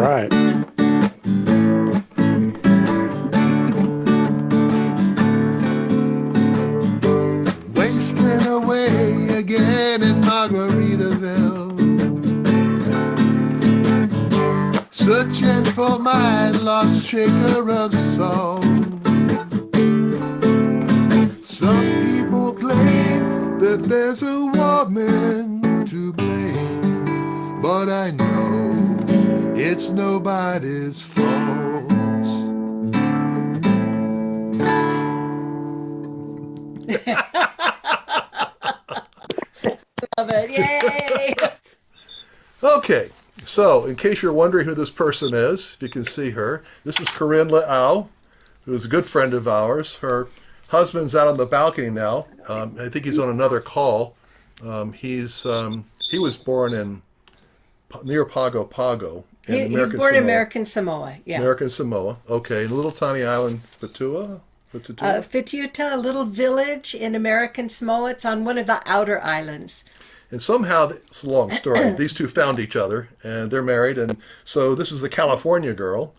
right. Wasting away again in Margaritaville, searching for my lost shaker of salt. Some people claim that there's a woman to blame, but I know it's nobody's fault. Love it. Yay! Okay, so in case you're wondering who this person is, if you can see her, this is Corinne Leau, who is a good friend of ours. Her husband's out on the balcony now. I think he's on another call. He was born in near Pago Pago. He's born in American Samoa. Yeah. American Samoa. Okay, a little tiny island, Fituta, Fituta, a little village in American Samoa. It's on one of the outer islands. And somehow, it's a long story, these two found each other, and they're married. And so this is the California girl.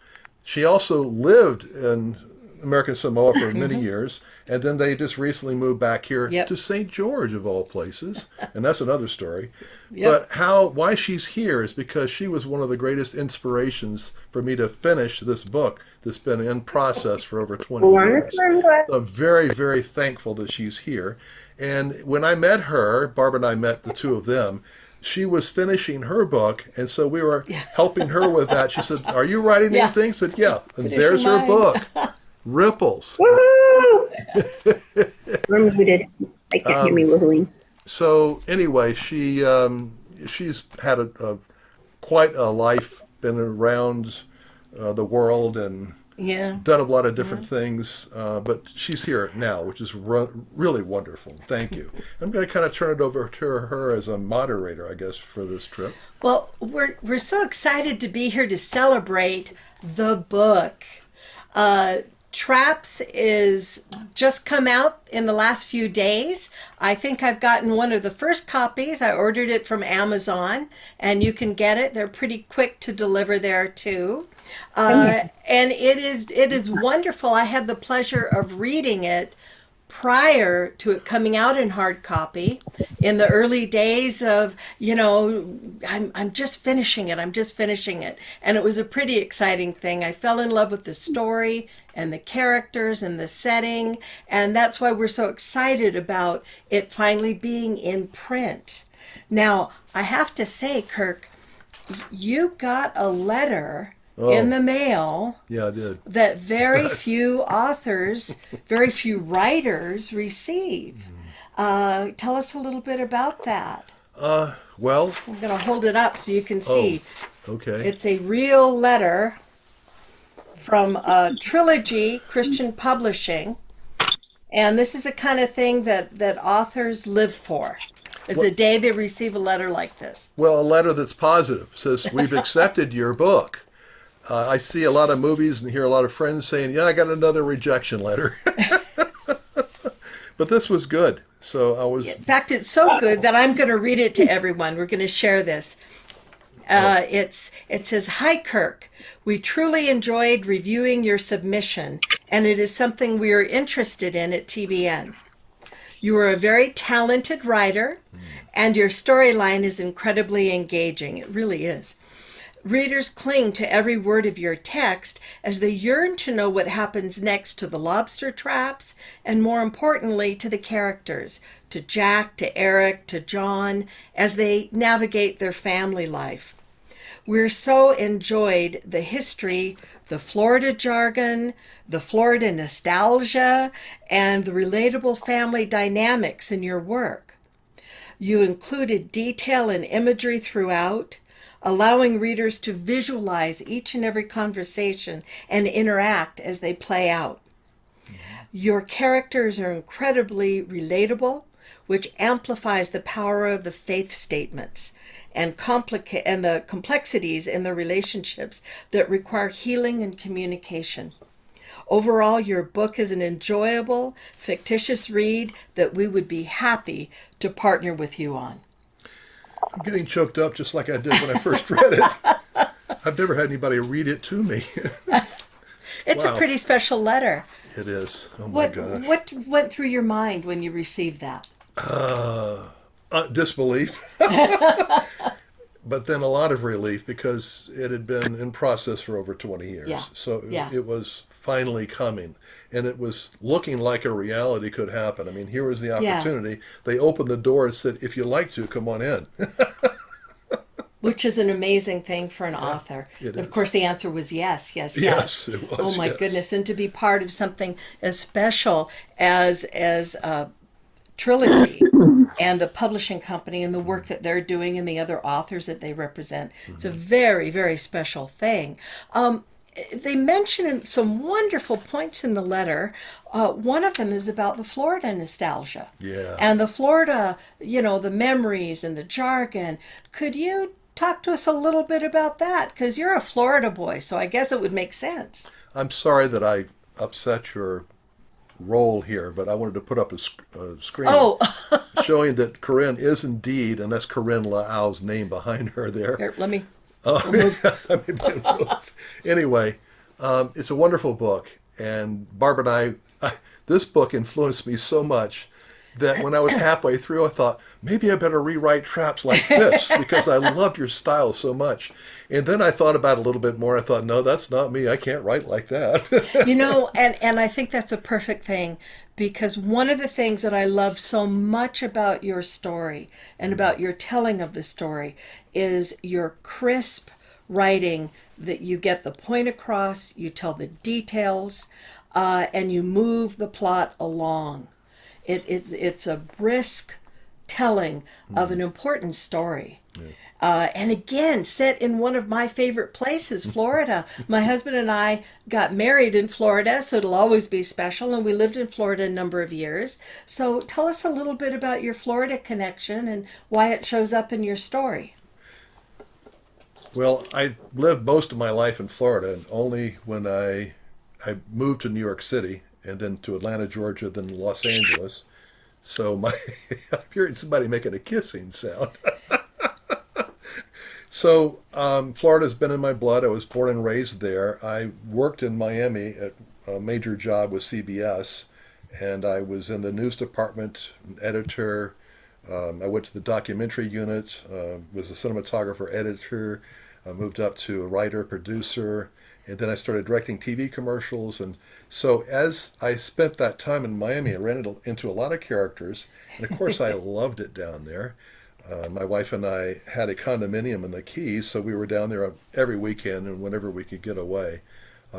She also lived in American Samoa for many years, and then they just recently moved back here to St. George, of all places. And that's another story. But why she's here is because she was one of the greatest inspirations for me to finish this book that's been in process for over 20 years. So I'm very, very thankful that she's here. And when I met her, Barbara and I met the two of them, she was finishing her book, and so we were helping her with that. She said, "Are you writing anything?" I said, "Yeah." And there's her book, Ripples. Woohoo! We're muted. I can't hear me woohooing. So anyway, she's had quite a life, been around the world and done a lot of different things, but she's here now, which is really wonderful. Thank you. I'm going to kind of turn it over to her as a moderator, I guess, for this trip. Well, we're so excited to be here to celebrate the book. Traps is just come out in the last few days. I think I've gotten one of the first copies. I ordered it from Amazon, and you can get it. They're pretty quick to deliver there too. And it is wonderful. I had the pleasure of reading it prior to it coming out in hard copy in the early days of, I'm just finishing it. And it was a pretty exciting thing. I fell in love with the story and the characters and the setting. And that's why we're so excited about it finally being in print. Now, I have to say, Kirk, you got a letter in the mail. Yeah, I did. That very few authors, very few writers receive. Tell us a little bit about that. Well, I'm going to hold it up so you can see. Okay. It's a real letter from Trilogy Christian Publishing. And this is the kind of thing that authors live for. Is the day they receive a letter like this. Well, a letter that's positive. Says, "We've accepted your book." I see a lot of movies and hear a lot of friends saying, "Yeah, I got another rejection letter." But this was good. So I was... In fact, it's so good that I'm going to read it to everyone. We're going to share this. It says, "Hi, Kirk. We truly enjoyed reviewing your submission, and it is something we are interested in at TBN. You are a very talented writer, and your storyline is incredibly engaging." It really is. "Readers cling to every word of your text as they yearn to know what happens next to the lobster traps, and more importantly, to the characters, to Jack, to Eric, to John, as they navigate their family life. We're so enjoyed the history, the Florida jargon, the Florida nostalgia, and the relatable family dynamics in your work. You included detail and imagery throughout, allowing readers to visualize each and every conversation and interact as they play out. Your characters are incredibly relatable, which amplifies the power of the faith statements and the complexities in the relationships that require healing and communication. Overall, your book is an enjoyable, fictitious read that we would be happy to partner with you on." I'm getting choked up just like I did when I first read it. I've never had anybody read it to me. It's Wow. a pretty special letter. It is. Oh my What gosh. what went through your mind when you received that? Disbelief. But then a lot of relief because it had been in process for over 20 years. Yeah. So Yeah. it was finally coming. And it was looking like a reality could happen. I mean, here was the Yeah. opportunity. They opened the door and said, if you like to, come on in. Which is an amazing thing for an author. it Of is. course, the answer was yes. Yes, it was, Oh my yes. goodness! And to be part of something as special as a trilogy and the publishing company and the work that they're doing and the other authors that they represent, it's a very, very special thing. They mention some wonderful points in the letter. One of them is about the Florida nostalgia. Yeah. And the Florida, the memories and the jargon. Could you talk to us a little bit about that? Because you're a Florida boy, so I guess it would make sense. I'm sorry that I upset your role here, but I wanted to put up a screen Oh, showing that Corinne is indeed, and that's Corinne Laau's name behind her there. here, let me. Anyway, it's a wonderful book, and Barb and I, this book influenced me so much that when I was halfway through, I thought, maybe I better rewrite traps like this because I loved your style so much. And then I thought about it a little bit more. I thought, no, that's not me. I can't write like that. And I think that's a perfect thing because one of the things that I love so much about your story and about your telling of the story is your crisp writing, that you get the point across, you tell the details, and you move the plot along. It's a brisk telling of an important story. And again, set in one of my favorite places, Florida. My husband and I got married in Florida, so it'll always be special. And we lived in Florida a number of years. So tell us a little bit about your Florida connection and why it shows up in your story. Well, I lived most of my life in Florida, and only when I moved to New York City and then to Atlanta, Georgia, then Los Angeles. So I'm hearing somebody making a kissing sound. So Florida's been in my blood. I was born and raised there. I worked in Miami at a major job with CBS, and I was in the news department, an editor. I went to the documentary unit, was a cinematographer, editor. I moved up to a writer, producer, and then I started directing TV commercials. And so as I spent that time in Miami, I ran into a lot of characters. And of course, I loved it down there. My wife and I had a condominium in the Keys, so we were down there every weekend and whenever we could get away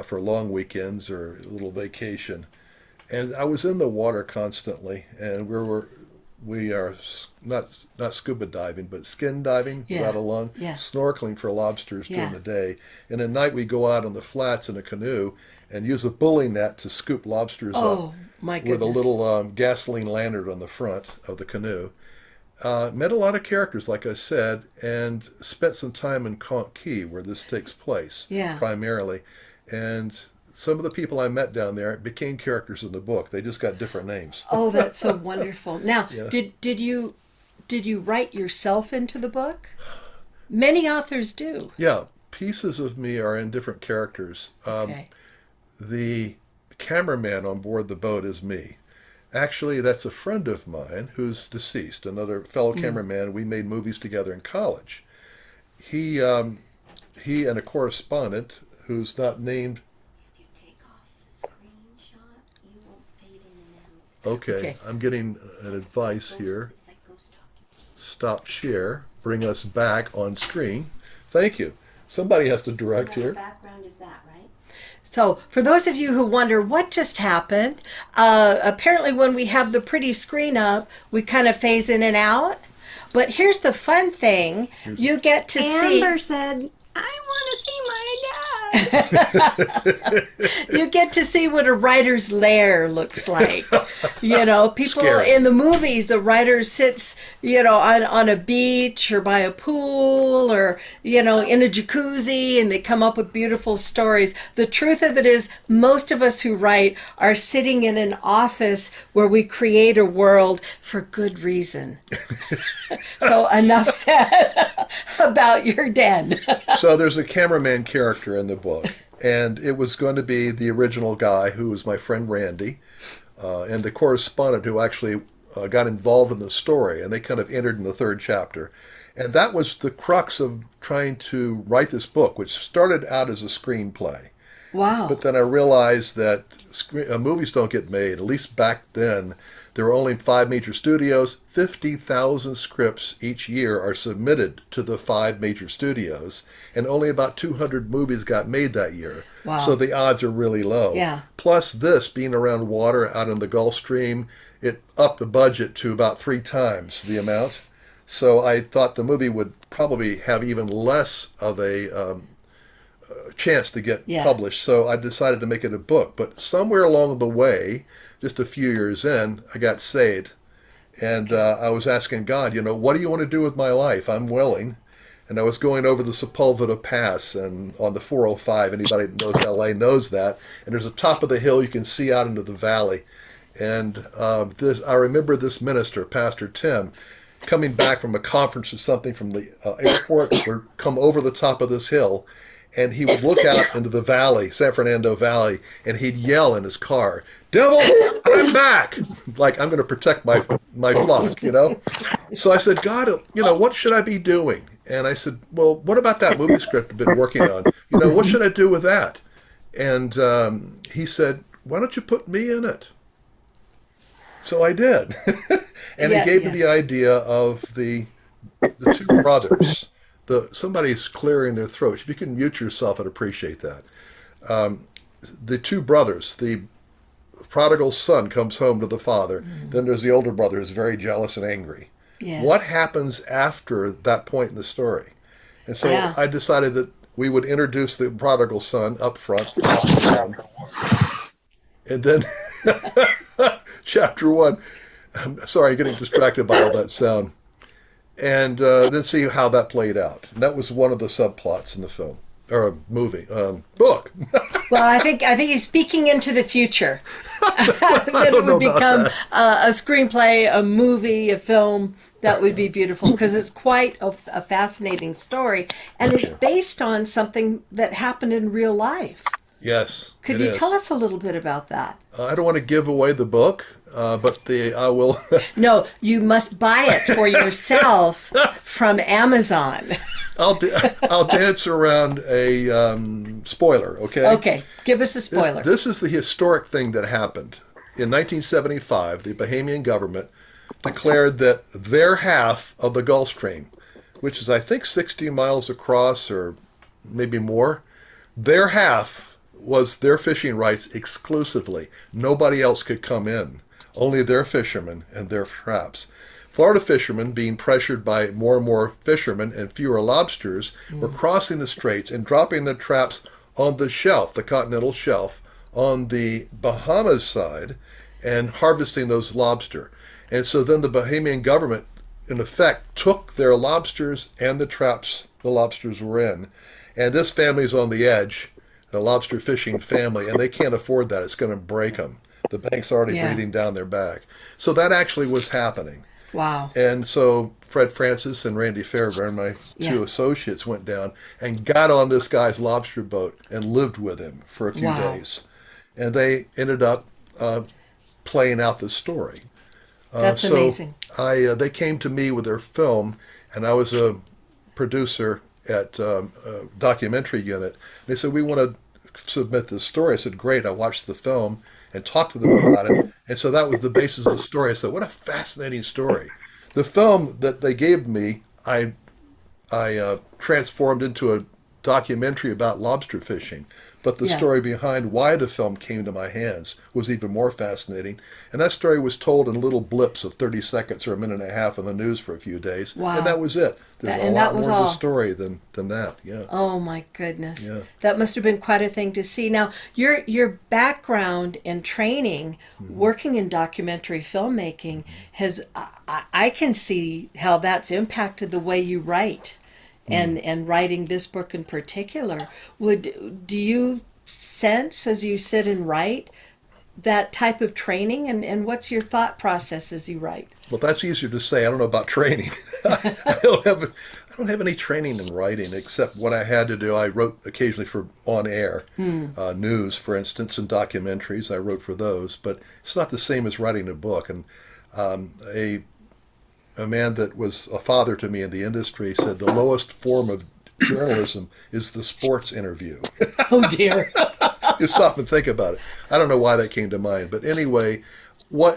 for long weekends or a little vacation. And I was in the water constantly, and we are not scuba diving, but skin diving without a lung, snorkeling for lobsters during the day. And at night we go out on the flats in a canoe and use a bully net to scoop lobsters up My goodness. with a little gasoline lantern on the front of the canoe. Met a lot of characters, like I said, and spent some time in Conch Key, where this takes place primarily. And some of the people I met down there became characters in the book. They just got different names. Oh, that's so wonderful. Now, did you write yourself into the book? Many authors do. Yeah, pieces of me are in different characters. Okay. The cameraman on board the boat is me. Actually, that's a friend of mine who's deceased, another fellow cameraman. We made movies together in college. He and a correspondent who's not named. If you take off the screenshot, you won't fade in and out. Okay, I'm getting an advice here. It's like ghost talking. Stop share. Bring us back on screen. Thank you. Somebody has to direct What here. background is that, right? So, for those of you who wonder what just happened, apparently when we have the pretty screen up, we kind of phase in and out. But here's the fun thing. You get to see... Amber said, I want to see my You get to see what a writer's lair looks like. People Scary. in the movies, the writer sits, on a beach or by a pool or, in a jacuzzi, and they come up with beautiful stories. The truth of it is, most of us who write are sitting in an office where we create a world for good reason. So enough said about your den. So there's a cameraman character in the book, and it was going to be the original guy who was my friend Randy, and the correspondent who actually got involved in the story, and they kind of entered in the third chapter. And that was the crux of trying to write this book, which started out as a screenplay. Wow. But then I realized that movies don't get made. At least back then, there were only 5 major studios. 50,000 scripts each year are submitted to the 5 major studios, and only about 200 movies got made that year. Wow. So the odds are really low. Yeah. Plus this, being around water out in the Gulf Stream, it upped the budget to about 3 times the amount. So I thought the movie would probably have even less of a chance to get published. So I decided to make it a book. But somewhere along the way, just a few years in, I got saved. And I was asking God, what do you want to do with my life? I'm willing. And I was going over the Sepulveda Pass and on the 405. Anybody that knows LA knows that. And there's a top of the hill you can see out into the valley. And I remember this minister, Pastor Tim, coming back from a conference or something from the airport, would come over the top of this hill, and he would look out into the valley, San Fernando Valley, and he'd yell in his car, "Devil, I'm back!" Like, I'm going to protect my flock, So I said, God, what should I be doing? And I said, well, what about that movie script I've been working on? What should I do with that? And he said, why don't you put me in it? So I did. And he gave me the idea of the 2 brothers. Somebody's clearing their throat. If you can mute yourself, I'd appreciate that. The 2 brothers, the prodigal son comes home to the father. Then there's the older brother who's very jealous and angry. Yes. What happens after that point in the story? And so I decided that we would introduce the prodigal son up front. And then chapter 1, I'm sorry, I'm getting distracted by all that sound. And then see how that played out. And that was one of the subplots in the film, or movie, book. Well, I think he's speaking into the future. That it would become a screenplay, a movie, a film. That would be beautiful, because it's quite a fascinating story, and it's based on something that happened in real life. Yes. Could you tell us a little bit about that? I don't want to give away the book, but I will. No, you must buy it for yourself from Amazon. I'll dance around a spoiler, okay? Okay, give us a spoiler. This is the historic thing that happened. In 1975, the Bahamian government declared that their half of the Gulf Stream, which is I think 60 miles across or maybe more, their half was their fishing rights exclusively. Nobody else could come in. Only their fishermen and their traps. Florida fishermen, being pressured by more and more fishermen and fewer lobsters, were crossing the straits and dropping their traps on the shelf, the continental shelf, on the Bahamas side, and harvesting those lobster. And so then the Bahamian government, in effect, took their lobsters and the traps the lobsters were in. And this family's on the edge, the lobster fishing family, and they can't afford that. It's going to break them. The bank's already breathing down their back. So that actually was happening. Wow. And so Fred Francis and Randy Fairbairn, my 2 associates, went down and got on this guy's lobster boat and lived with him for a few days. And they ended up playing out the story. That's amazing. They came to me with their film, and I was a producer at a documentary unit. They said, we want to submit this story. I said, great. I watched the film and talked to them about it. And so that was the basis of the story. I said, what a fascinating story. The film that they gave me, I transformed into a documentary about lobster fishing, but the Yeah. story behind why the film came to my hands was even more fascinating. And that story was told in little blips of 30 seconds or a minute and a half on the news for a few days. Wow. And that was it. There's That- a and lot that was more to all. the story than that. Yeah. Oh my goodness. Yeah. That must have been quite a thing to see. Now, your background and training working in documentary filmmaking has I can see how that's impacted the way you write. And writing this book in particular, do you sense as you sit and write that type of training, and what's your thought process as you write? Well, that's easier to say. I don't know about training. I don't have any training in writing except what I had to do. I wrote occasionally for on air news, for instance, and documentaries. I wrote for those, but it's not the same as writing a book. And a man that was a father to me in the industry said the lowest form of journalism is the sports interview. Oh dear. You stop and think about it. I don't know why that came to mind, but anyway,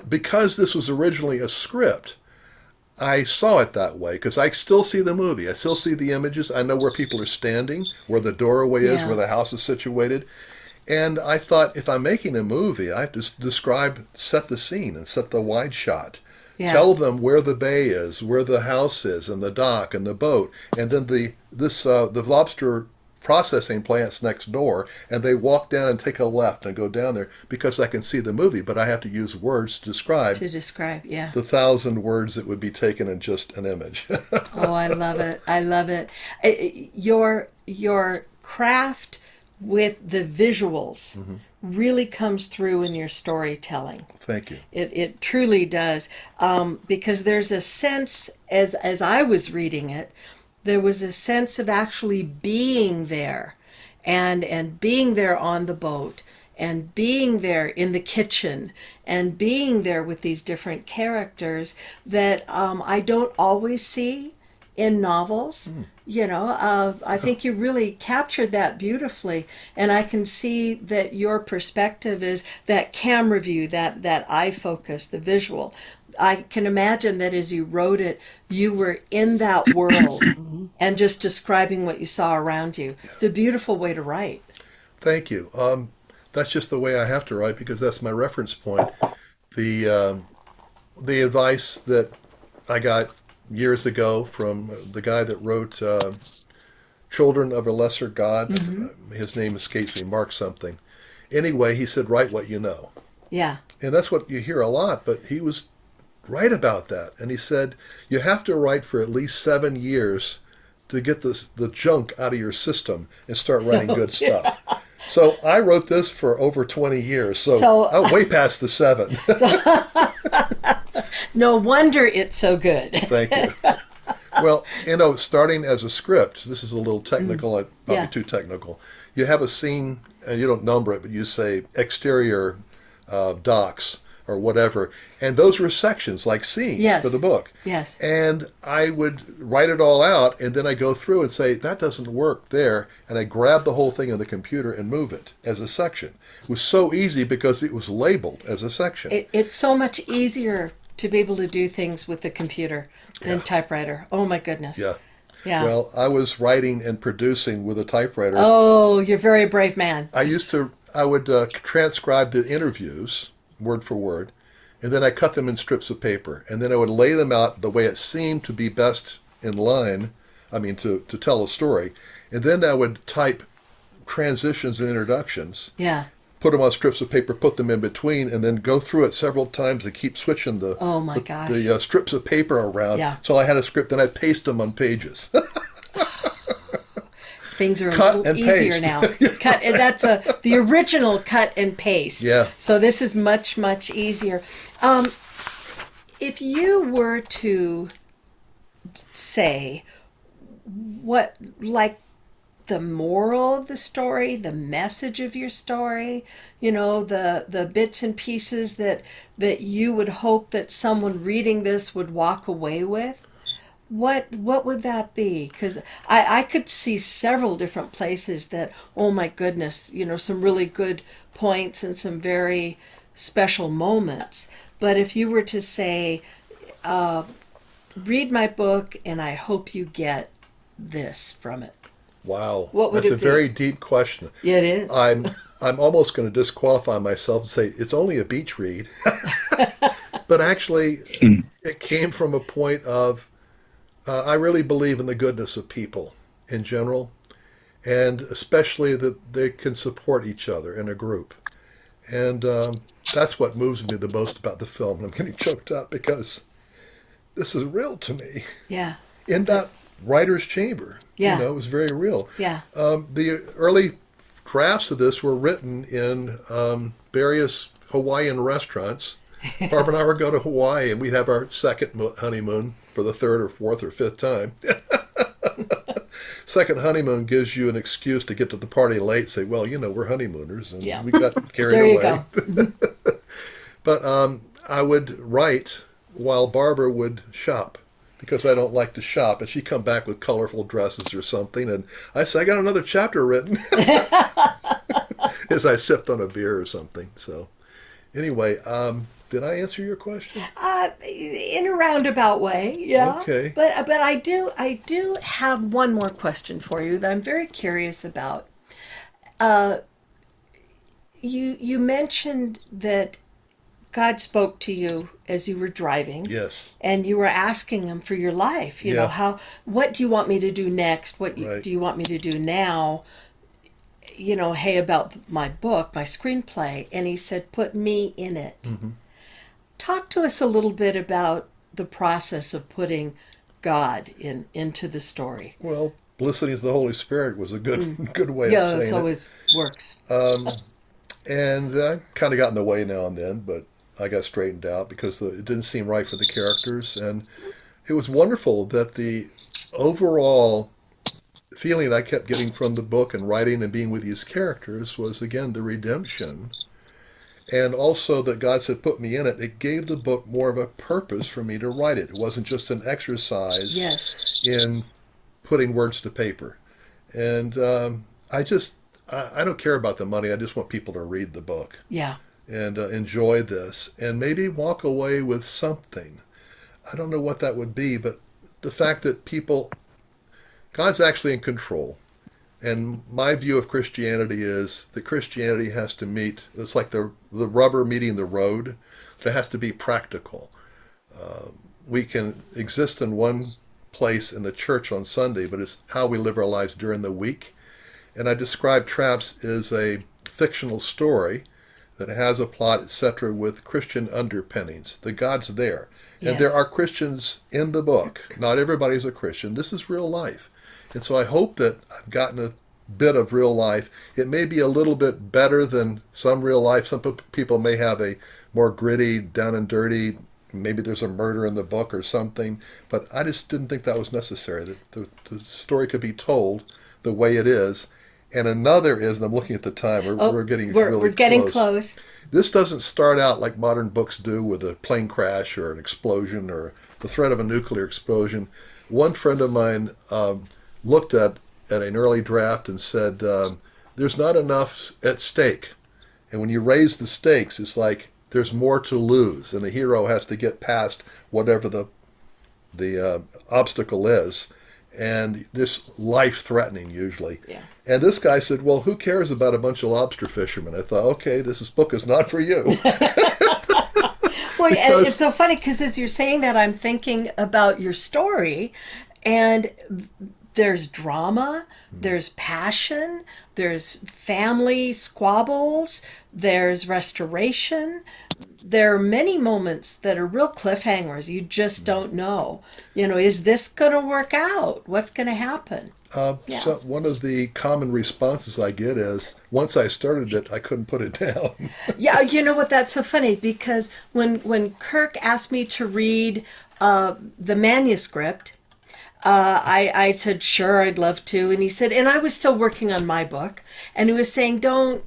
because this was originally a script, I saw it that way because I still see the movie. I still see the images. I know where people are standing, where the doorway is, Yeah. where the house is situated. And I thought, if I'm making a movie, I have to set the scene and set the wide shot. Yeah. Tell them where the bay is, where the house is, and the dock and the boat, and then the lobster processing plant's next door, and they walk down and take a left and go down there because I can see the movie, but I have to use words to describe Yeah. the 1,000 words that would be taken in just an image. Oh, I love it. I love it. Your craft with the visuals really comes through in your storytelling. Thank you. It truly does, because there's a sense, as I was reading it, there was a sense of actually being there, and being there on the boat, and being there in the kitchen, and being there with these different characters that I don't always see in novels. I think you really captured that beautifully, and I can see that your perspective is that camera view, that eye focus, the visual. I can imagine that as you wrote it, you were in that world and just describing what you saw around you. It's a beautiful way to write. Thank you. That's just the way I have to write because that's my reference point. The advice that I got years ago from the guy that wrote Children of a Lesser God. His name escapes me, Mark something. Anyway, he said, write what you know. Yeah. And that's what you hear a lot, but he was right about that. And he said, you have to write for at least 7 years to get the junk out of your system and start writing good stuff. So I wrote this for over 20 years, so I'm way past the 7. No wonder it's so good. Thank you. Well, starting as a script, this is a little technical, probably Yeah. too technical. You have a scene, and you don't number it, but you say exterior docks or whatever. And those were sections, like scenes Yes. for the book. Yes. And I would write it all out, and then I go through and say, that doesn't work there. And I grab the whole thing on the computer and move it as a section. It was so easy because it was labeled as a section. It's so much easier to be able to do things with the computer than typewriter. Oh my goodness. Yeah. Yeah. Well, I was writing and producing with a typewriter. Oh, you're a very brave man. I would transcribe the interviews word for word, and then I cut them in strips of paper, and then I would lay them out the way it seemed to be best in line, to tell a story, and then I would type transitions and introductions, Yeah. put them on strips of paper, put them in between, and then go through it several times and keep switching the Oh my gosh. the strips of paper around. Yeah. So I had a script, then I'd paste them on pages. Things are Cut a little and easier paste. now. Cut. That's the original cut and paste. Yeah. So this is much, much easier. If you were to say what, like, the moral of the story, the message of your story, the bits and pieces that you would hope that someone reading this would walk away with, what would that be? Because I could see several different places that, oh my goodness, some really good points and some very special moments. But if you were to say, read my book and I hope you get this from it, Wow, What would that's it a be? very deep question. Yeah, it is. I'm almost going to disqualify myself and say it's only a beach read, but actually, it came from a point of I really believe in the goodness of people in general, and especially that they can support each other in a group, and that's what moves me the most about the film. And I'm getting choked up because this is real to me. Yeah. In that writer's chamber. Yeah. It was very real. Yeah. The early drafts of this were written in various Hawaiian restaurants. Barbara and I would go to Hawaii, and we'd have our second honeymoon for the third or fourth or fifth time. Second honeymoon gives you an excuse to get to the party late, say, well, we're honeymooners, and Yeah. we got carried There you away. go. But I would write while Barbara would shop, because I don't like to shop, and she'd come back with colorful dresses or something, and I said, I got another chapter written, as I sipped on a beer or something. So anyway, did I answer your question? In a roundabout way, yeah. Okay. But I do have one more question for you that I'm very curious about. You mentioned that God spoke to you as you were driving. Yes. And you were asking him for your life. You know, what do you want me to do next? What Right. do you want me to do now? Hey, about my book, my screenplay. And he said, put me in it. Mm-hmm. Talk to us a little bit about the process of putting God into the story. Well, listening to the Holy Spirit was a good way of Yeah, saying it always works. And I kind of got in the way now and then, but I got straightened out because it didn't seem right for the characters. And it was wonderful that the overall feeling I kept getting from the book and writing and being with these characters was, again, the redemption. And also that God said, put me in it. It gave the book more of a purpose for me to write it. It wasn't just an exercise Yes. in putting words to paper. And I don't care about the money. I just want people to read the book. Yeah. And enjoy this and maybe walk away with something. I don't know what that would be, but the fact that God's actually in control. And my view of Christianity is that Christianity has to meet, it's like the rubber meeting the road. It has to be practical. We can exist in one place in the church on Sunday, but it's how we live our lives during the week. And I describe Traps as a fictional story that has a plot, etc., with Christian underpinnings. The God's there. And there Yes. are Christians in the book. Not everybody's a Christian. This is real life. And so I hope that I've gotten a bit of real life. It may be a little bit better than some real life. Some people may have a more gritty, down and dirty, maybe there's a murder in the book or something. But I just didn't think that was necessary. That the story could be told the way it is. And another is, and I'm looking at the time, we're getting really we're getting close. This doesn't start out like modern books do with a plane crash or an explosion or the threat of a nuclear explosion. One friend of mine looked at an early draft and said, there's not enough at stake. And when you raise the stakes, it's like there's more to lose, and the hero has to get past whatever the obstacle is. And this life-threatening, usually. Yeah. And this guy said, well, who cares about a bunch of lobster fishermen? I thought, okay, this book is not for you. Well, and it's so funny because as you're saying that, I'm thinking about your story, and there's drama, there's passion, there's family squabbles, there's restoration. There are many moments that are real cliffhangers. You just don't know. Is this going to work out? What's going to happen? Yeah. So one of the common responses I get is, once I started it, I couldn't put it down. Yeah, you know what? That's so funny because when Kirk asked me to read the manuscript, I said, sure, I'd love to. And he said, and I was still working on my book. And he was saying, don't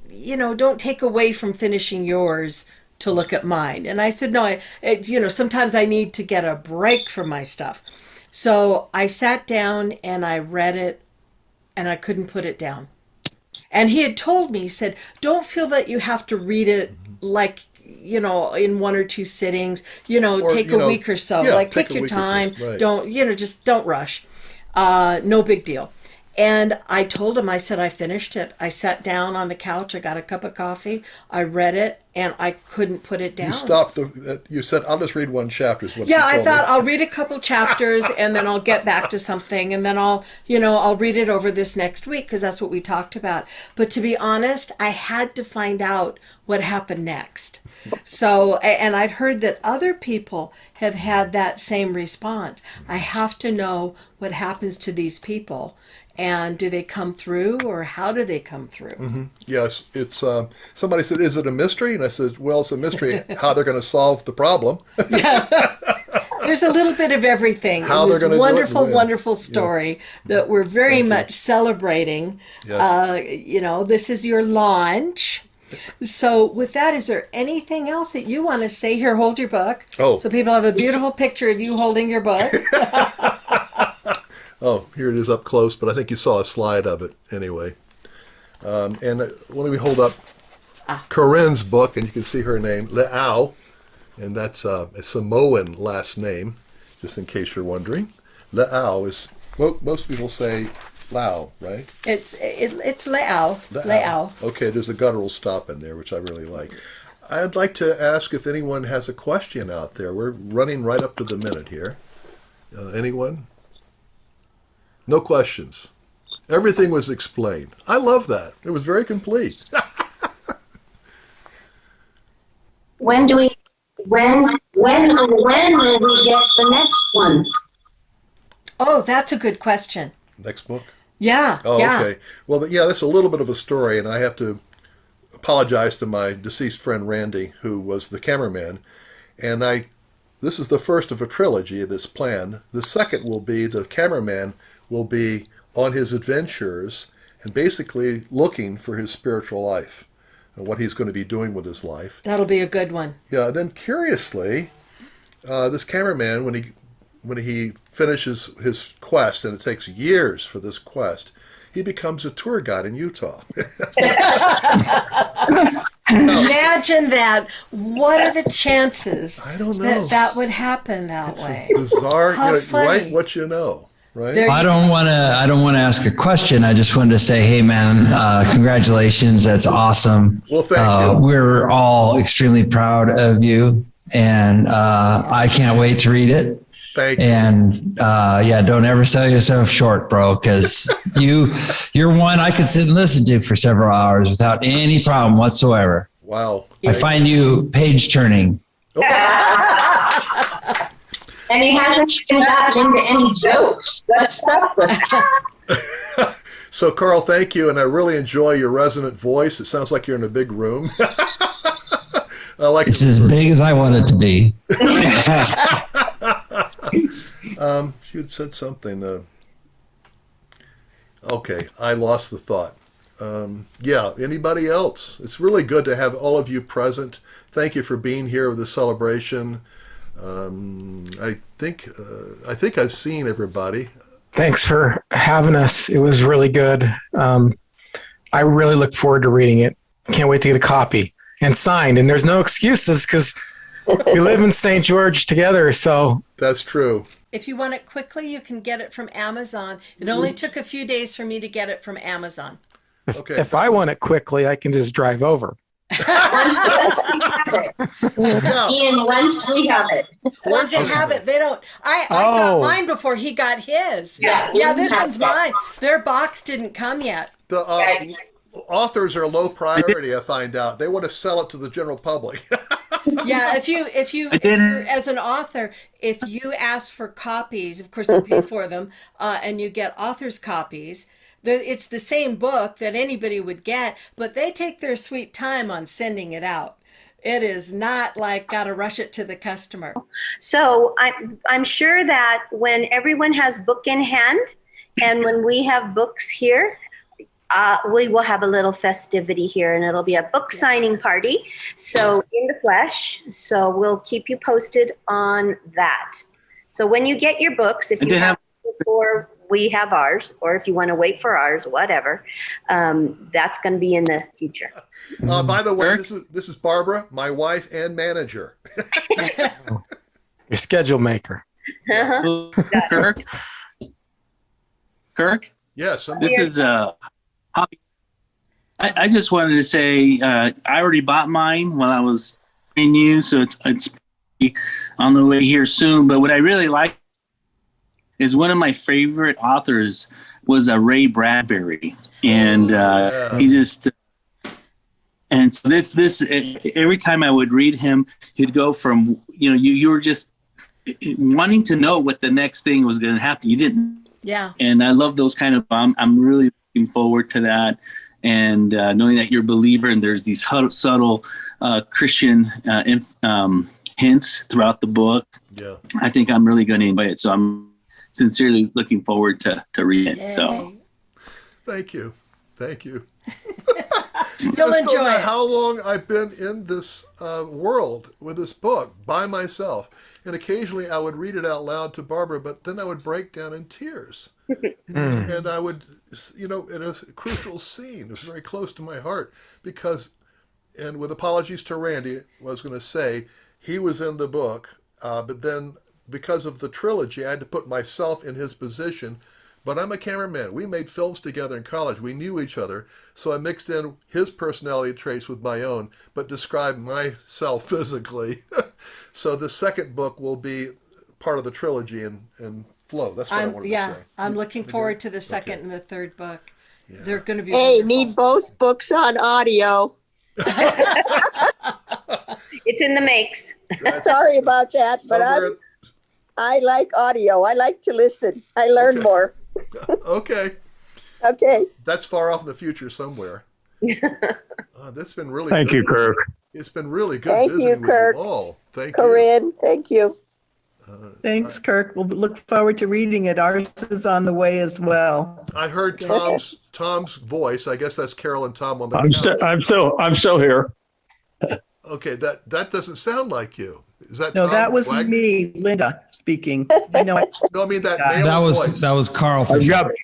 take away from finishing yours to look at mine. And I said, no, sometimes I need to get a break from my stuff. So I sat down and I read it and I couldn't put it down. And he had told me, he said, don't feel that you have to read it like, in one or two sittings, take a week or so. Yeah, take your time. Right. Don't, just don't rush. No big deal. And I told him, I said, I finished it. I sat down on the couch, I got a cup of coffee, I read it, and I couldn't put it down. You stopped you said, I'll just read one chapter. Is what Yeah, you I told thought me. I'll read a couple chapters and then I'll get back to something and then I'll read it over this next week because that's what we talked about. But to be honest, I had to find out what happened next. So, and I've heard that other people have had that same response. I have to know what happens to these people. And do they come through, or how do they come through? Yes, it's somebody said, "Is it a mystery?" And I said, "Well, it's a mystery how they're going to solve the problem." There's a little bit of everything. How It was they're gonna a do it wonderful, and when. wonderful story that we're very much celebrating. Yes. This is your launch. So with that, is there anything else that you want to say here? Hold your book. Oh. So people have a beautiful picture of you holding your book. Oh, here it is up close, but I think you saw a slide of it anyway. And let me hold up Corinne's book, and you can see her name, Le'au, and that's a Samoan last name, just in case you're wondering. Le'au is, most people say Lao, right? It's Le'au. Le'au. Okay, there's a guttural stop in there, which I really like. I'd like to ask if anyone has a question out there. We're running right up to the minute here. Anyone? No questions. Everything was explained. I love that. It was very complete. When will we get the next one? Oh, that's a good question. Next book? Yeah. Oh, yeah. okay. Well, yeah, that's a little bit of a story, and I have to apologize to my deceased friend Randy, who was the cameraman. And this is the first of a trilogy that's planned. The second will be the cameraman will be on his adventures and basically looking for his spiritual life and what he's going to be doing with his life. That'll be a good one. Yeah. Then curiously, this cameraman, when he finishes his quest, and it takes years for this quest, he becomes a tour guide in Utah. Imagine that. What are the chances I don't know. that would happen that way? Bizarre. How funny. Write what you know, right? There- I don't want to ask a question. I just wanted to say, hey man, congratulations. That's awesome. Well, thank you. We're all extremely proud of you, and I can't wait to read it. Thank you. And don't ever sell yourself short, bro, because you're one I could sit and listen to for several hours without any problem whatsoever. Wow. I find you page turning. And he hasn't even gotten into any jokes. That's stuff. So, Carl, thank you, and I really enjoy your resonant voice. It sounds like you're in a big room. I like It's as big as I want it to be. You had said something. Okay, I lost the thought. Yeah, anybody else? It's really good to have all of you present. Thank you for being here with the celebration. I think I've seen everybody. Thanks for having us. It was really good. I really look forward to reading it. Can't wait to get a copy and signed. And there's no excuses because we live in St. George together. So That's true. If you want it quickly, you can get it from Amazon. It only took a few days for me to get it from Amazon. Okay. if I want it quickly, I can just drive over. Once we have it. Yeah. Ian, once we have it. Once they have it, they don't. I got mine before he got his. Yeah, this we one's have mine. Their box didn't come yet. The authors are low priority. I find out they want to sell it to the general public. Yeah, if you're, as an author, if you ask for copies, of course you pay for them, and you get author's copies. It's the same book that anybody would get, but they take their sweet time on sending it out. It is not like gotta rush it to the customer. So I'm sure that when everyone has book in hand, and when we have books here, we will have a little festivity here, and it'll be a book signing party. So in the flesh. So we'll keep you posted on that. So when you get your books, if you have before we have ours, or if you want to wait for ours, whatever, that's going to be in the future. By the way, this is Barbara, my wife and manager. Your schedule maker. Uh-huh. Kirk, Yes, I'm This is a hobby. I just wanted to say I already bought mine while I was in you, so it's on the way here soon. But what I really like is one of my favorite authors was Ray Bradbury, and he just and so this every time I would read him, he'd go from you were just wanting to know what the next thing was going to happen. You didn't. Yeah. And I love those kind of. I'm really looking forward to that, and knowing that you're a believer, and there's these subtle Christian hints throughout the book. Yeah. I think I'm really going to enjoy it. So I'm sincerely looking forward to read it. Yay. So Thank you. You'll I enjoy don't know it. how long I've been in this world with this book by myself. And occasionally I would read it out loud to Barbara, but then I would break down in tears. And I would, in a crucial scene, it was very close to my heart because, and with apologies to Randy, I was going to say, he was in the book, but then because of the trilogy, I had to put myself in his position. But I'm a cameraman. We made films together in college. We knew each other. So I mixed in his personality traits with my own, but described myself physically. So the second book will be part of the trilogy and flow. That's what I wanted to say. I'm looking forward to the second and the third book. Yeah. They're going to be Hey, wonderful. need both books on audio. It's in the makes. Sorry about that, but I like audio. I like to listen. I learn more. Okay. Okay. That's far off in the future somewhere. That's been really Thank good. you, Kirk. It's been really good Thank visiting you, Kirk. with you all. Thank you. Corinne, thank you. Thanks, Kirk. We'll look forward to reading it. Ours is on the way as well. I heard Tom's voice. I guess that's Carol and Tom on the I'm couch. I'm still here. Okay, that doesn't sound like you. Is that No, Tom that was Wagner? me, Linda, speaking. I know. No, I mean that male voice. That was Carl. For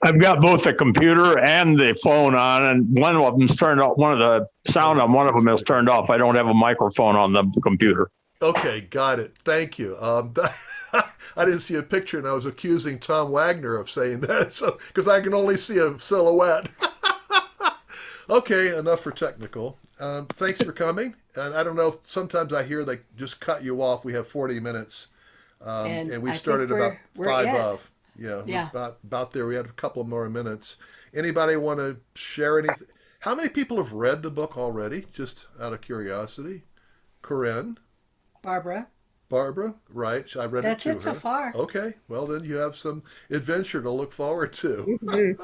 I've got both the computer and the phone on, and one of them's turned off. One of the sound on one of them is turned off. I don't have a microphone on the computer. Okay, got it. Thank you. I didn't see a picture, and I was accusing Tom Wagner of saying that, so because I can only see a silhouette. Okay, enough for technical. Thanks for coming. And I don't know if sometimes I hear they just cut you off. We have 40 minutes, and we started about five of. Yeah. About there. We had a couple more minutes. Anybody want to share anything? How many people have read the book already? Just out of curiosity. Corinne. Barbara, right? I read that's it to it so her. far. Okay, well then you have some adventure to look forward to.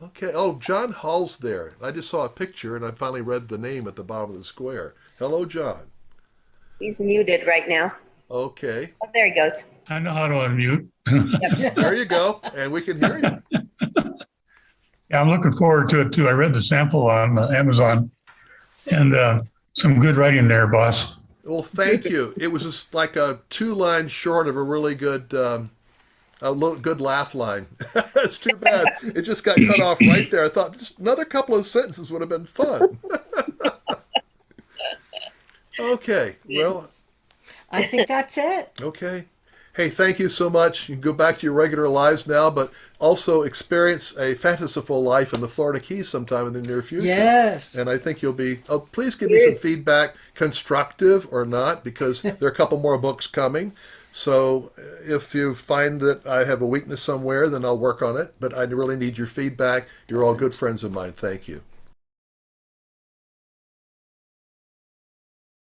Okay. Oh, John Hall's there. I just saw a picture and I finally read the name at the bottom of the square. Hello, John. He's muted right now. Okay. Oh, there he goes. I know how to unmute. There you go. And we can hear you. Yeah, I'm looking forward to it too. I read the sample on Amazon, and some good writing there, boss. Well, thank you. It was just like a 2 lines short of a really good, good laugh line. It's too bad. It just got cut off right there. I thought just another couple of sentences would have been fun. Okay. Well, I think that's it. okay. Hey, thank you so much. You can go back to your regular lives now, but also experience a fantastical life in the Florida Keys sometime in the near future. Yes. And I think you'll be, please give me some feedback, constructive or not, because there are a couple more books coming. So if you find that I have a weakness somewhere, then I'll work on it. But I really need your feedback. You're all good friends of mine. Thank you.